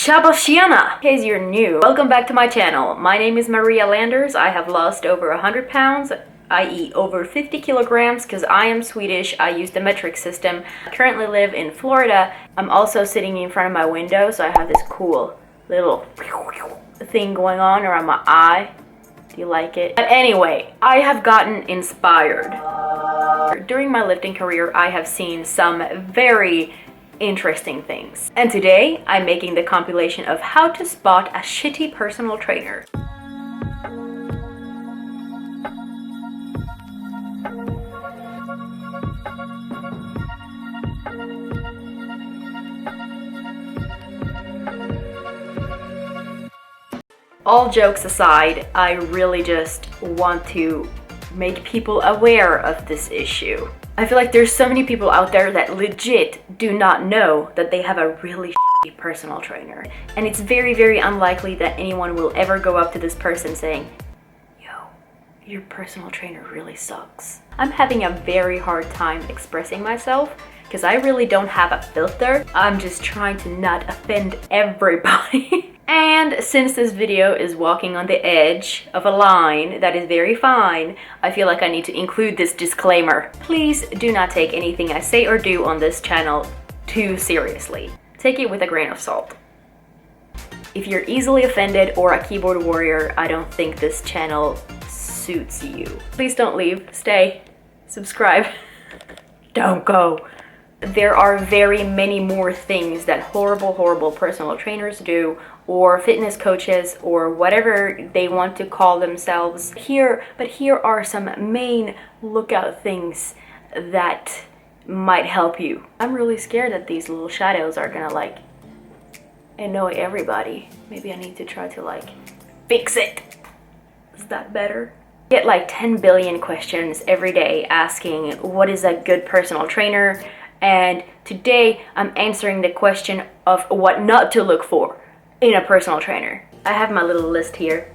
Shabashiana! In case you're new, welcome back to my channel. My name is Maria Landers. I have lost over 100 pounds, i.e. over 50 kilograms, because I am Swedish. I use the metric system. I currently live in Florida. I'm also sitting in front of my window, so I have this cool little thing going on around my eye. Do you like it? But anyway, I have gotten inspired. During my lifting career, I have seen some very interesting things. And today, I'm making the compilation of how to spot a shitty personal trainer. All jokes aside, I really just want to make people aware of this issue. I feel like there's so many people out there that legit do not know that they have a really shitty personal trainer. And it's very, very unlikely that anyone will ever go up to this person saying, "Yo, your personal trainer really sucks." I'm having a very hard time expressing myself because I really don't have a filter. I'm just trying to not offend everybody. And since this video is walking on the edge of a line that is very fine, I feel like I need to include this disclaimer. Please do not take anything I say or do on this channel too seriously. Take it with a grain of salt. If you're easily offended or a keyboard warrior, I don't think this channel suits you. Please don't leave. Stay. Subscribe. Don't go. There are very many more things that horrible personal trainers do, or fitness coaches, or whatever they want to call themselves. But here are some main lookout things that might help you. I'm really scared that these little shadows are gonna like annoy everybody. Maybe I need to try to fix it. Is that better? I get like 10 billion questions every day asking what is a good personal trainer, and today I'm answering the question of what not to look for in a personal trainer. I have my little list here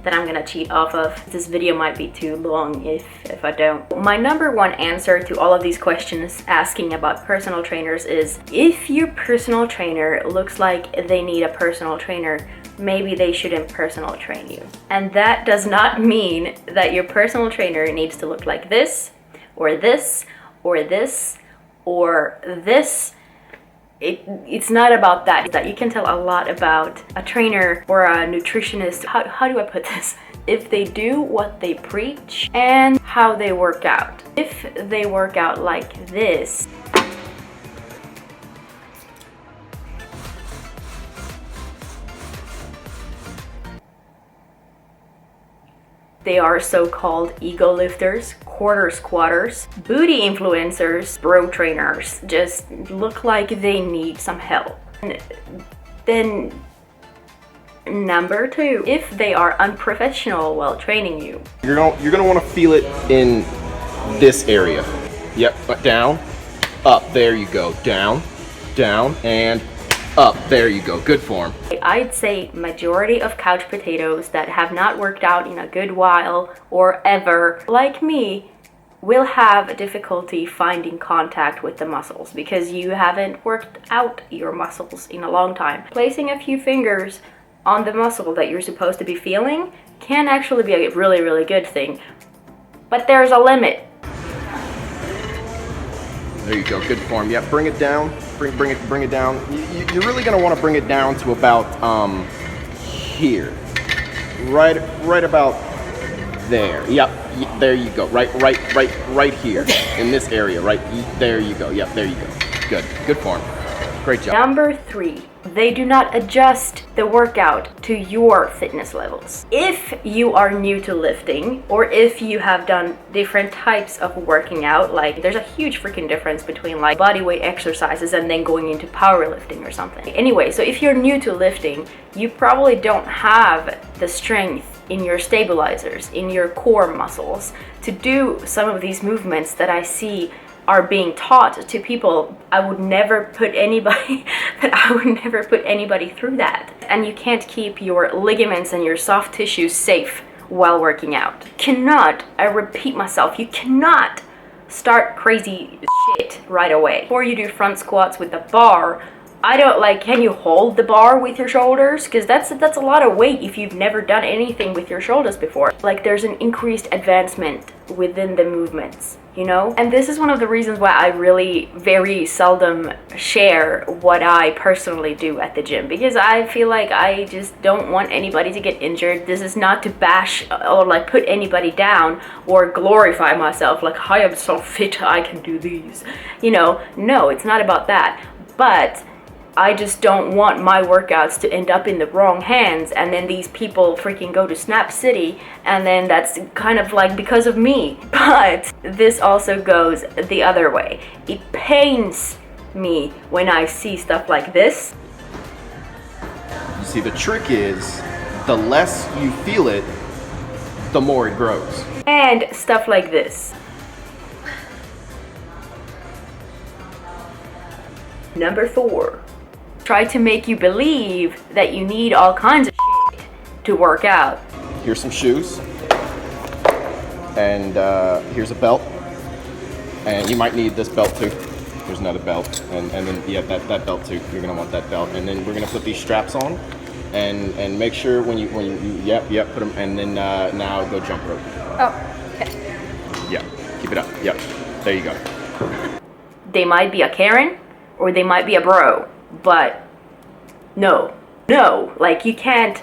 that I'm gonna cheat off of. This video might be too long if I don't. My number one answer to all of these questions asking about personal trainers is, if your personal trainer looks like they need a personal trainer, maybe they shouldn't personal train you. And that does not mean that your personal trainer needs to look like this, or this, or this, or this. It's not about that. That you can tell a lot about a trainer or a nutritionist. How do I put this? If they do what they preach and how they work out. If they work out like this, they are so-called ego lifters, quarter squatters, booty influencers, bro trainers, just look like they need some help. And then number two, if they are unprofessional while training you. You're gonna want to feel it in this area. Yep, but down, up, there you go, down, down, and up, there you go, good form. I'd say majority of couch potatoes that have not worked out in a good while or ever, like me, will have difficulty finding contact with the muscles because you haven't worked out your muscles in a long time. Placing a few fingers on the muscle that you're supposed to be feeling can actually be a really, really good thing, but there's a limit. There you go, good form. Yep, bring it down. Bring it down. You're really gonna want to bring it down to about here, right about there. Yep, there you go. Right here in this area. Right there you go. Yep, there you go. Good form. Great job. Number three, they do not adjust the workout to your fitness levels. If you are new to lifting, or if you have done different types of working out, like there's a huge freaking difference between like body weight exercises and then going into powerlifting or something. Anyway, so if you're new to lifting, you probably don't have the strength in your stabilizers, in your core muscles to do some of these movements that I see are being taught to people. I would never put anybody through that. And you can't keep your ligaments and your soft tissues safe while working out. I repeat myself, you cannot start crazy shit right away. Before you do front squats with the bar, I don't like, can you hold the bar with your shoulders? Because that's a lot of weight if you've never done anything with your shoulders before. Like, there's an increased advancement within the movements, you know? And this is one of the reasons why I really very seldom share what I personally do at the gym, because I feel like I just don't want anybody to get injured. This is not to bash or like put anybody down or glorify myself like, I am so fit, I can do these, you know? No, it's not about that. But I just don't want my workouts to end up in the wrong hands, and then these people freaking go to Snap City, and then that's kind of like because of me. But this also goes the other way. It pains me when I see stuff like this. You see, the trick is, the less you feel it, the more it grows. And stuff like this. Number 4. Try to make you believe that you need all kinds of shit to work out. Here's some shoes, and here's a belt, and you might need this belt too. Here's another belt, and then yeah, that belt too. You're gonna want that belt, and then we're gonna put these straps on, and make sure when you yep put them, and then now go jump rope. Oh, okay. Yeah, keep it up. Yep, there you go. They might be a Karen or they might be a bro. But no, like you can't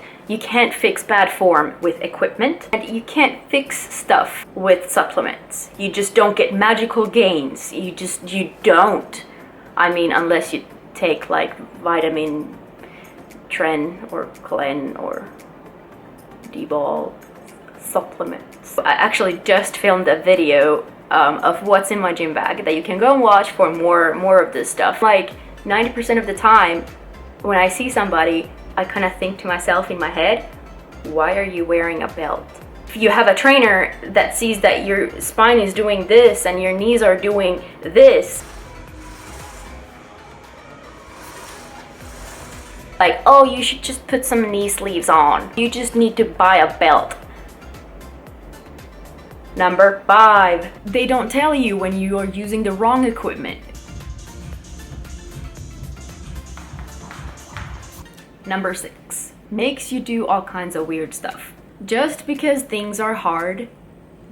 fix bad form with equipment, and you can't fix stuff with supplements. You just don't get magical gains. You don't. I mean, unless you take like vitamin Tren or Clen or D-ball supplements. I actually just filmed a video of what's in my gym bag that you can go and watch for more of this stuff. Like, 90% of the time, when I see somebody, I kind of think to myself in my head, why are you wearing a belt? If you have a trainer that sees that your spine is doing this and your knees are doing this, like, oh, you should just put some knee sleeves on. You just need to buy a belt. Number 5, they don't tell you when you are using the wrong equipment. Number 6, makes you do all kinds of weird stuff. Just because things are hard,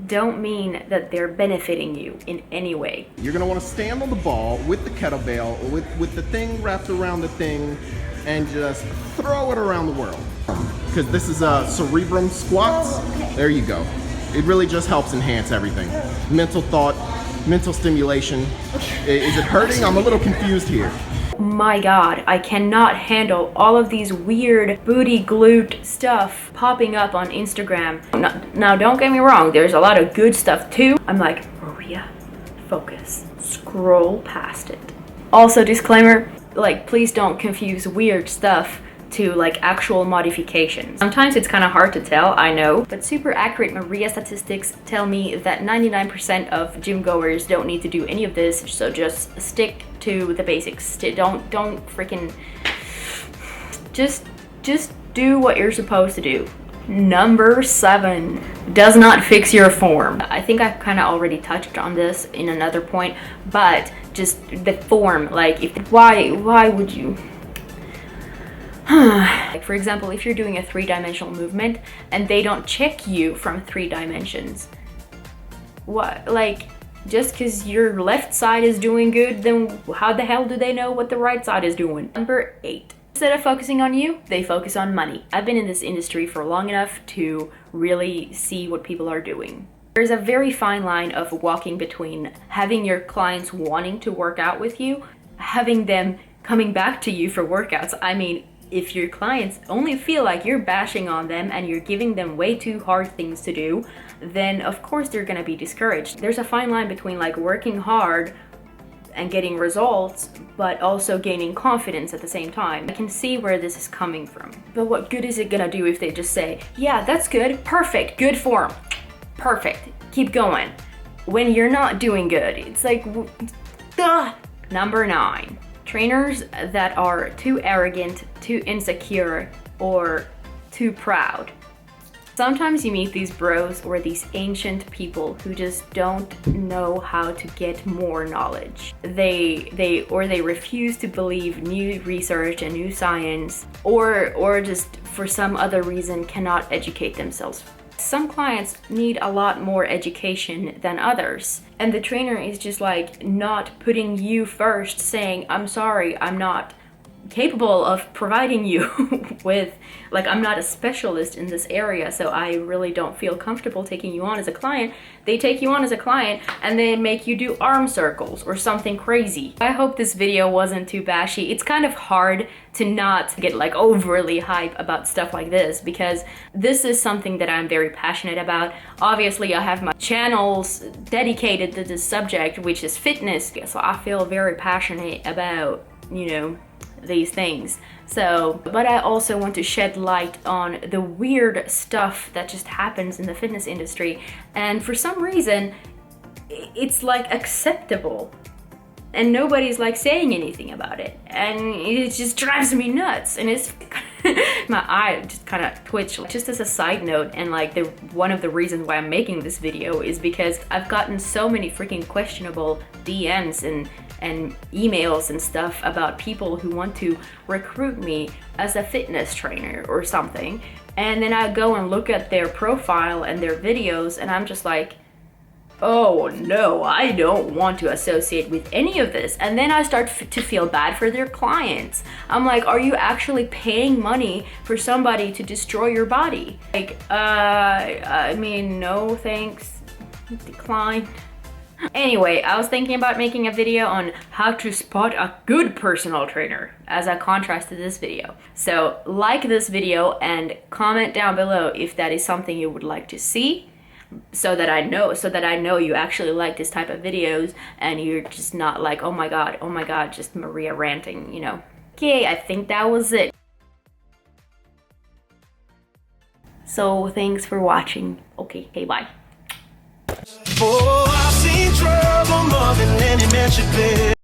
don't mean that they're benefiting you in any way. You're gonna want to stand on the ball with the kettlebell, with the thing wrapped around the thing, and just throw it around the world. Because this is a cerebrum squats. Oh, okay. There you go. It really just helps enhance everything. Mental thought, mental stimulation. Is it hurting? I'm a little confused here. My God, I cannot handle all of these weird booty glute stuff popping up on Instagram. Now, don't get me wrong, there's a lot of good stuff too. I'm like, Maria, focus, scroll past it. Also, disclaimer, like, please don't confuse weird stuff to like actual modifications. Sometimes it's kind of hard to tell, I know, but super accurate Maria statistics tell me that 99% of gym goers don't need to do any of this, so just stick to the basics. Don't freaking just do what you're supposed to do. Number 7, does not fix your form. I think I kind of already touched on this in another point, but just the form, like, why would you? Like, for example, if you're doing a 3-dimensional movement and they don't check you from 3 dimensions, what, like, just because your left side is doing good, then how the hell do they know what the right side is doing? Number 8, instead of focusing on you, they focus on money. I've been in this industry for long enough to really see what people are doing. There's a very fine line of walking between having your clients wanting to work out with you, having them coming back to you for workouts. I mean, if your clients only feel like you're bashing on them and you're giving them way too hard things to do, then of course they're gonna be discouraged. There's a fine line between like working hard and getting results, but also gaining confidence at the same time. I can see where this is coming from. But what good is it gonna do if they just say, yeah, that's good, perfect, good form, perfect, keep going, when you're not doing good? It's like, ugh. Number 9. Trainers that are too arrogant, too insecure, or too proud. Sometimes you meet these bros or these ancient people who just don't know how to get more knowledge. They refuse to believe new research and new science, or just for some other reason cannot educate themselves. Some clients need a lot more education than others, and the trainer is just like not putting you first, saying, I'm sorry, I'm not capable of providing you with, like, I'm not a specialist in this area, so I really don't feel comfortable taking you on as a client. They take you on as a client and they make you do arm circles or something crazy. I hope this video wasn't too bashy. It's kind of hard to not get like overly hype about stuff like this, because this is something that I'm very passionate about. Obviously I have my channels dedicated to this subject, which is fitness, so I feel very passionate about, you know, these things. So, but I also want to shed light on the weird stuff that just happens in the fitness industry, and for some reason it's like acceptable and nobody's like saying anything about it, and it just drives me nuts, and it's my eye just kind of twitched. Just as a side note, and like one of the reasons why I'm making this video is because I've gotten so many freaking questionable DMs and emails and stuff about people who want to recruit me as a fitness trainer or something, and then I go and look at their profile and their videos, and I'm just like, oh no, I don't want to associate with any of this. And then I start to feel bad for their clients. I'm like, are you actually paying money for somebody to destroy your body? Like, I mean, no thanks, decline. Anyway, I was thinking about making a video on how to spot a good personal trainer as a contrast to this video. So like this video and comment down below if that is something you would like to see, so that I know you actually like this type of videos and you're just not like, oh my god, just Maria ranting, you know. Okay, I think that was it. So thanks for watching. Okay, bye. Oh, I've seen trouble more than any man should bear.